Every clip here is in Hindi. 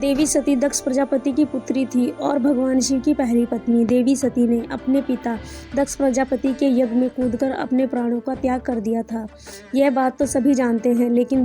देवी सती दक्ष प्रजापति की पुत्री थी और भगवान शिव की पहली पत्नी। देवी सती ने अपने पिता दक्ष प्रजापति के यज्ञ में कूदकर अपने प्राणों का त्याग कर दिया था। यह बात तो सभी जानते हैं, लेकिन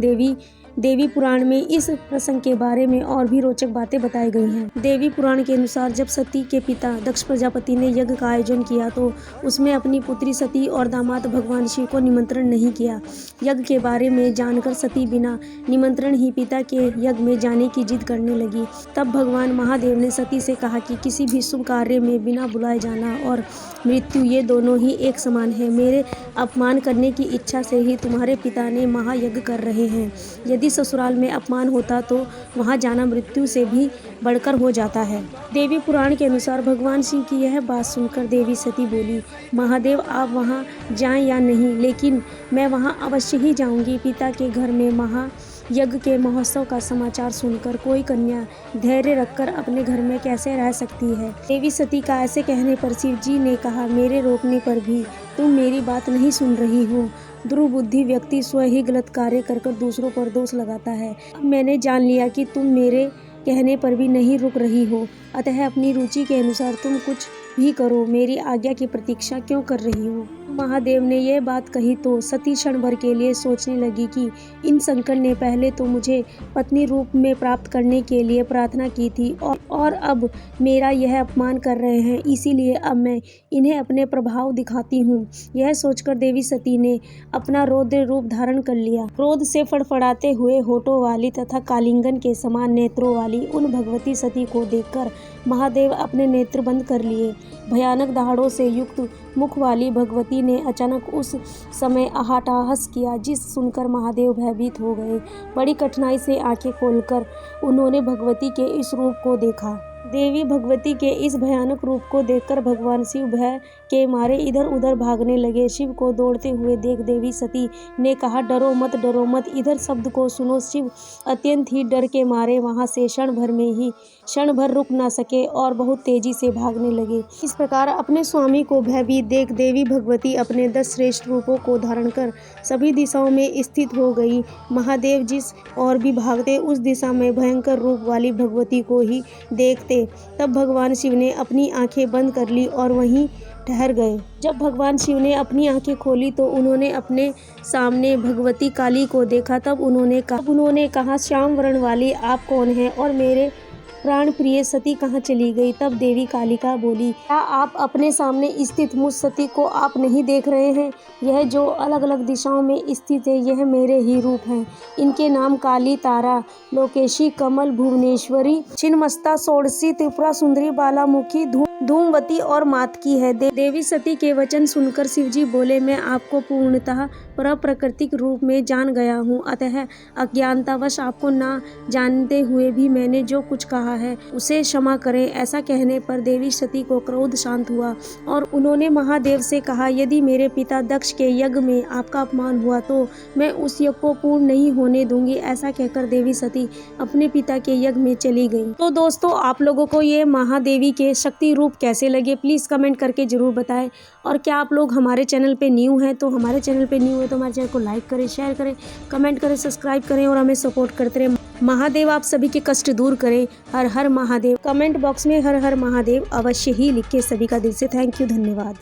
देवी पुराण में इस प्रसंग के बारे में और भी रोचक बातें बताई गई हैं। देवी पुराण के अनुसार जब सती के पिता दक्ष प्रजापति ने यज्ञ का आयोजन किया तो उसमें अपनी पुत्री सती और दामाद भगवान शिव को निमंत्रण नहीं किया। यज्ञ के बारे में जानकर सती बिना निमंत्रण ही पिता के यज्ञ में जाने की जिद करने लगी। तब भगवान महादेव ने सती से कहा कि किसी भी शुभ कार्य में बिना बुलाए जाना और मृत्यु ये दोनों ही एक समान है। मेरे अपमान करने की इच्छा से ही तुम्हारे पिता ने महायज्ञ कर रहे हैं। यदि ससुराल में अपमान होता तो वहां जाना मृत्यु से भी बढ़कर हो जाता है। देवी पुराण के अनुसार भगवान शिव की यह बात सुनकर देवी सती बोली, महादेव आप वहां जाएं या नहीं, लेकिन मैं वहां अवश्य ही जाऊंगी। पिता के घर में महायज्ञ के महोत्सव का समाचार सुनकर कोई कन्या धैर्य रखकर अपने घर में कैसे रह सकती है। देवी सती का ऐसे कहने पर शिव जी ने कहा, मेरे रोकने पर भी तुम मेरी बात नहीं सुन रही हो। दुर्बुद्धि व्यक्ति स्वयं ही गलत कार्य कर दूसरों पर दोष लगाता है। मैंने जान लिया कि तुम मेरे कहने पर भी नहीं रुक रही हो, अतः अपनी रुचि के अनुसार तुम कुछ भी करो। मेरी आज्ञा की प्रतीक्षा क्यों कर रही हो। महादेव ने यह बात कही तो सती क्षण भर के लिए सोचने लगी कि इन शंकर ने पहले तो मुझे पत्नी रूप में प्राप्त करने के लिए प्रार्थना की थी और अब मेरा यह अपमान कर रहे हैं, इसीलिए अब मैं इन्हें अपने प्रभाव दिखाती हूँ। यह सोचकर देवी सती ने अपना रौद्र रूप धारण कर लिया। क्रोध से फड़फड़ाते हुए होठों वाली तथा कालिंगन के समान नेत्रों वाली उन भगवती सती को देखकर महादेव अपने नेत्र बंद कर लिए। भयानक दहाड़ों से युक्त मुख वाली भगवती ने अचानक उस समय अट्टहास किया, जिस सुनकर महादेव भयभीत हो गए। बड़ी कठिनाई से आंखें खोलकर उन्होंने भगवती के इस रूप को देखा। देवी भगवती के इस भयानक रूप को देखकर भगवान शिव भय के मारे इधर उधर भागने लगे। शिव को दौड़ते हुए देख देवी सती ने कहा, डरो मत, इधर शब्द को सुनो। शिव अत्यंत ही डर के मारे वहां से क्षण भर रुक न सके और बहुत तेजी से भागने लगे। इस प्रकार अपने स्वामी को भयभीत देख देवी भगवती अपने 10 श्रेष्ठ रूपों को धारण कर सभी दिशाओं में स्थित हो गई। महादेव जिस और भी भागते उस दिशा में भयंकर रूप वाली भगवती को ही देखते। तब भगवान शिव ने अपनी आंखें बंद कर ली और वहीं ठहर गए। जब भगवान शिव ने अपनी आंखें खोली तो उन्होंने अपने सामने भगवती काली को देखा। तब उन्होंने कहा, श्याम वर्ण वाली आप कौन हैं और मेरे प्राण प्रिय सती कहाँ चली गई। तब देवी कालिका बोली, क्या आप अपने सामने स्थित मुझ सती को आप नहीं देख रहे हैं। यह जो अलग अलग दिशाओं में स्थित है यह मेरे ही रूप हैं। इनके नाम काली, तारा, लोकेशी, कमल, भुवनेश्वरी, छिन्नमस्ता, षोडशी, त्रिपुरा सुंदरी, बालामुखी, धूमवती और मातकी है। देवी सती के वचन सुनकर शिवजी बोले, मैं आपको पूर्णतः प्राकृतिक रूप में जान गया हूँ, अतः अज्ञानतावश आपको ना जानते हुए भी मैंने जो कुछ कहा है उसे क्षमा करें। ऐसा कहने पर देवी सती को क्रोध शांत हुआ और उन्होंने महादेव से कहा, यदि मेरे पिता दक्ष के यज्ञ में आपका अपमान हुआ तो मैं उस यज्ञ को पूर्ण नहीं होने दूंगी। ऐसा कहकर देवी सती अपने पिता के यज्ञ में चली गई। तो दोस्तों, आप लोगों को ये महादेवी के शक्ति रूप कैसे लगे प्लीज कमेंट करके जरूर बताएं। और क्या आप लोग हमारे चैनल पे न्यू हैं तो हमारे चैनल चैनल को लाइक करें, शेयर करें, कमेंट करें, सब्सक्राइब करें और हमें सपोर्ट करते रहें। महादेव आप सभी के कष्ट दूर करें। हर हर महादेव। कमेंट बॉक्स में हर हर महादेव अवश्य ही लिखे। सभी का दिल से थैंक यू, धन्यवाद।